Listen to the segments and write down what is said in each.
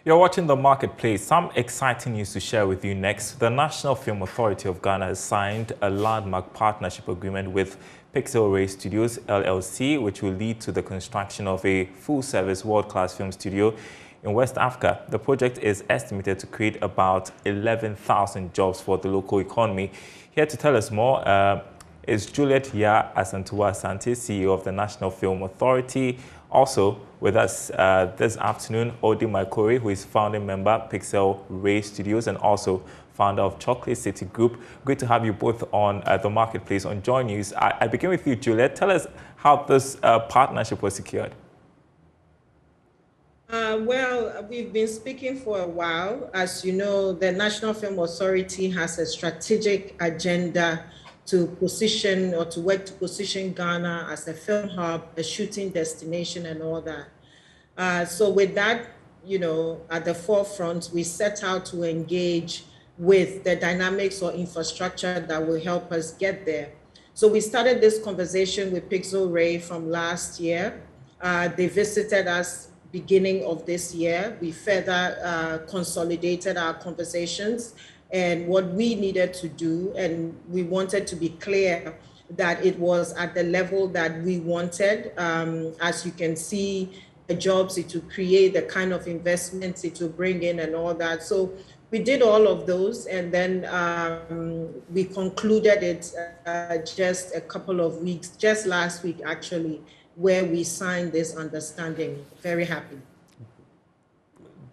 You're watching The Marketplace. Some exciting news to share with you next. The National Film Authority of Ghana has signed a landmark partnership agreement with Pixel Ray Studios, LLC, which will lead to the construction of a full-service world-class film studio in West Africa. The project is estimated to create about 11,000 jobs for the local economy. Here to tell us more is Juliet Ya Asantua Asante, CEO of the National Film Authority. Also with us this afternoon, Odi Maikori, who is founding member, Pixel Ray Studios, and also founder of Chocolate City Group. Great to have you both on The Marketplace on JoyNews. I begin with you, Juliet. Tell us how this partnership was secured. Well, we've been speaking for a while. As you know, the National Film Authority has a strategic agenda to position or to work to position Ghana as a film hub, a shooting destination and all that. So with that, at the forefront, we set out to engage with the dynamics or infrastructure that will help us get there. So we started this conversation with Pixel Ray from last year. They visited us beginning of this year. We further consolidated our conversations and what we needed to do, and we wanted to be clear that it was at the level that we wanted. As you can see, the jobs it will create, the kind of investments it will bring in and all that. So we did all of those, and then we concluded it just a couple of weeks, just last week actually, where we signed this understanding. Very happy.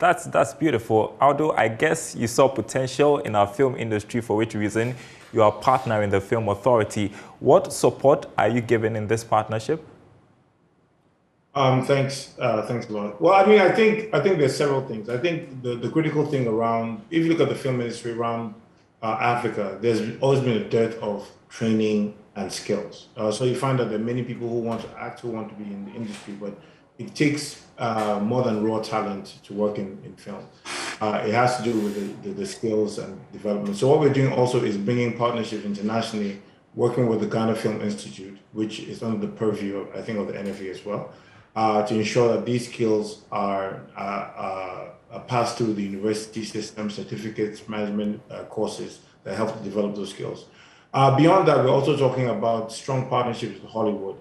That's beautiful. Although I guess you saw potential in our film industry, for which reason you are partnering the Film Authority. What support are you giving in this partnership? Thanks a lot. Well, I think there's several things. I think the critical thing around, if you look at the film industry around Africa, there's always been a dearth of training and skills. So you find that there are many people who want to act, who want to be in the industry, but it takes more than raw talent to work in film. It has to do with the skills and development. So what we're doing also is bringing partnerships internationally, working with the Ghana Film Institute, which is under the purview, I think, of the NFA as well, to ensure that these skills are passed through the university system, certificates, management courses that help to develop those skills. Beyond that, we're also talking about strong partnerships with Hollywood.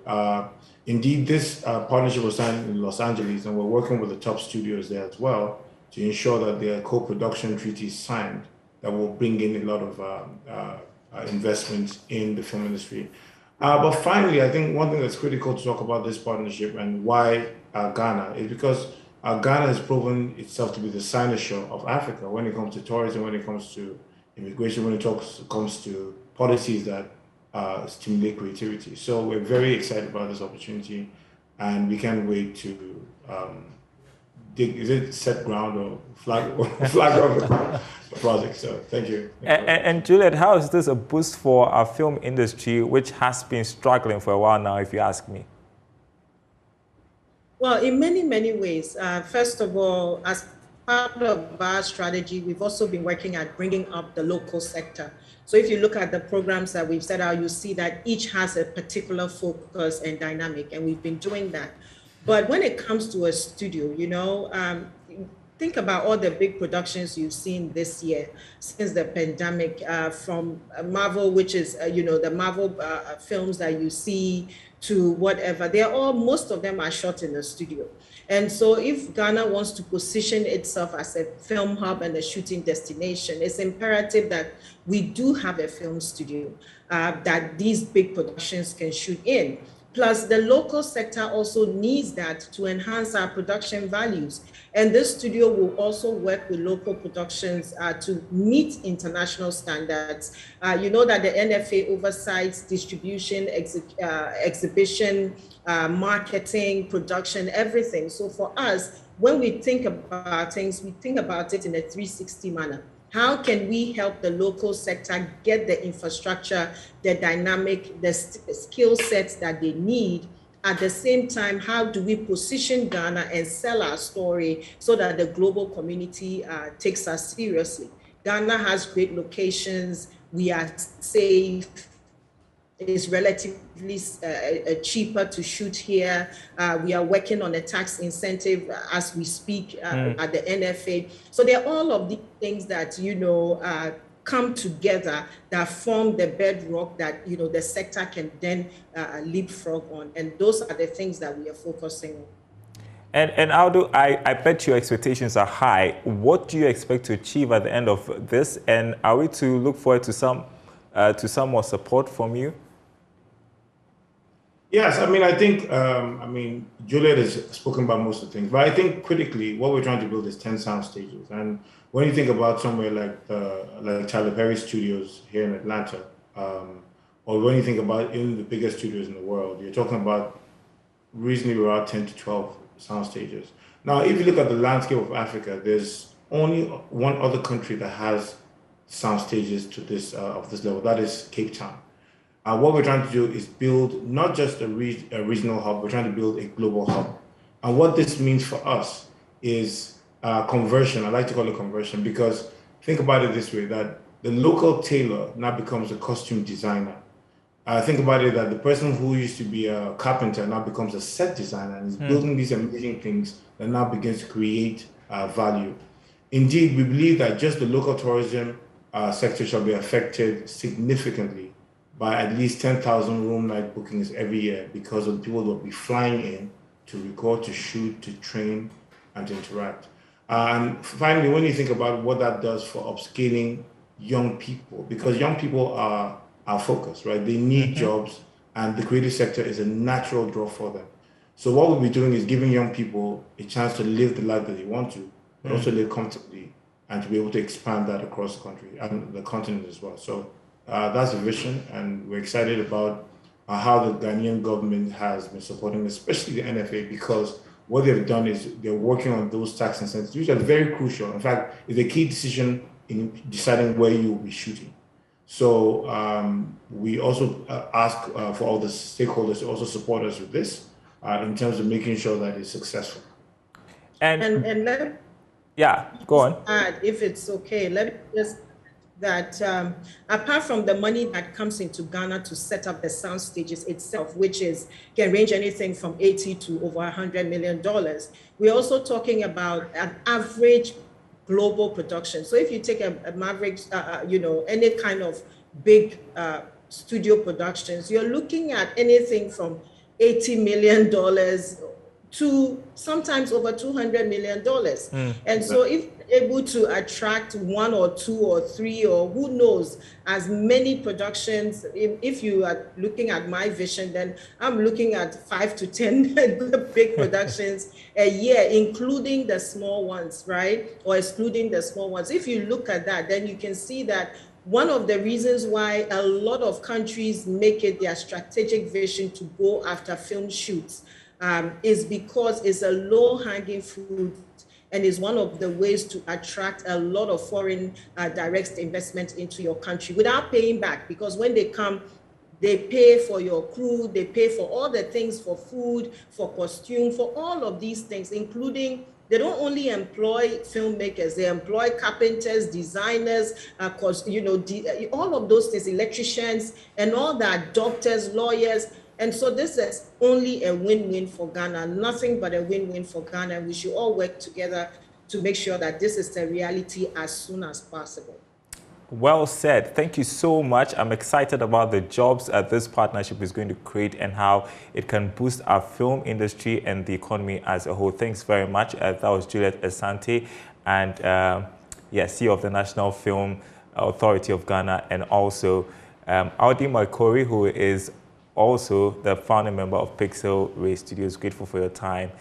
Indeed, this partnership was signed in Los Angeles, and we're working with the top studios there as well to ensure that there are co-production treaties signed that will bring in a lot of investments in the film industry. But finally, I think one thing that's critical to talk about this partnership and why Ghana is because Ghana has proven itself to be the cynosure of Africa when it comes to tourism, when it comes to immigration, when it comes to policies that stimulate creativity. So we're very excited about this opportunity, and we can't wait to is it set ground or flag off the project? So thank you. And Juliet, how is this a boost for our film industry, which has been struggling for a while now, if you ask me? Well, in many, many ways. First of all, as part of our strategy, we've also been working at bringing up the local sector. So if you look at the programs that we've set out, you see that each has a particular focus and dynamic, and we've been doing that. But when it comes to a studio, think about all the big productions you've seen this year since the pandemic, from Marvel, which is, the Marvel films that you see, to whatever. Most of them are shot in the studio. And so if Ghana wants to position itself as a film hub and a shooting destination, it's imperative that we do have a film studio that these big productions can shoot in. Plus, the local sector also needs that to enhance our production values. And this studio will also work with local productions to meet international standards. You know that the NFA oversights distribution, exhibition, marketing, production, everything. So for us, when we think about things, we think about it in a 360 manner. How can we help the local sector get the infrastructure, the dynamic, the skill sets that they need? At the same time, how do we position Ghana and sell our story so that the global community takes us seriously? Ghana has great locations. We are safe. it's relatively cheaper to shoot here. We are working on a tax incentive as we speak at the NFA. So there are all of these things that, come together that form the bedrock that, the sector can then leapfrog on. And those are the things that we are focusing on. And Aldo, I bet your expectations are high. What do you expect to achieve at the end of this? And are we to look forward to some more support from you? Yes, I think, Juliet has spoken about most of the things, but I think critically, what we're trying to build is 10 sound stages. And when you think about somewhere like Tyler Perry Studios here in Atlanta, or when you think about even the biggest studios in the world, you're talking about reasonably around 10 to 12 sound stages. Now, if you look at the landscape of Africa, there's only one other country that has sound stages to this of this level. That is Cape Town. What we're trying to do is build not just a regional hub, we're trying to build a global hub. And what this means for us is conversion. I like to call it conversion because think about it this way, that the local tailor now becomes a costume designer. Think about it that the person who used to be a carpenter now becomes a set designer and is building these amazing things that now begins to create value. Indeed, we believe that just the local tourism sector shall be affected significantly by at least 10,000 room night bookings every year because of the people that will be flying in to record, to shoot, to train, and to interact. And finally, when you think about what that does for upscaling young people, because young people are our focus, right? They need jobs, and the creative sector is a natural draw for them. So what we'll be doing is giving young people a chance to live the life that they want to, but also live comfortably, and to be able to expand that across the country and the continent as well. So that's the vision, and we're excited about how the Ghanaian government has been supporting, especially the NFA, because what they've done is they're working on those tax incentives, which are very crucial. In fact, it's a key decision in deciding where you will be shooting. So we also ask for all the stakeholders to also support us with this in terms of making sure that it's successful. And let go on. Add, if it's okay, let me just that apart from the money that comes into Ghana to set up the sound stages itself, which can range anything from 80 to over $100 million, we're also talking about an average global production. So if you take a maverick, any kind of big studio productions, you're looking at anything from $80 million to sometimes over $200 million. And so if you're able to attract one or two or three, or who knows, as many productions, if you are looking at my vision, then I'm looking at 5 to 10 big productions a year, including the small ones, right? Or excluding the small ones. If you look at that, then you can see that one of the reasons why a lot of countries make it their strategic vision to go after film shoots is because it's a low-hanging fruit and is one of the ways to attract a lot of foreign direct investment into your country without paying back. Because when they come, they pay for your crew, they pay for all the things, for food, for costume, for all of these things, including they don't only employ filmmakers, they employ carpenters, designers, all of those things, electricians, and all that, doctors, lawyers. And so this is only a win-win for Ghana, nothing but a win-win for Ghana. We should all work together to make sure that this is a reality as soon as possible. Well said. Thank you so much. I'm excited about the jobs that this partnership is going to create and how it can boost our film industry and the economy as a whole. Thanks very much. That was Juliet Asante, and CEO of the National Film Authority of Ghana, and also Audi Makori, who is also the founding member of Pixel Ray Studios. Grateful for your time.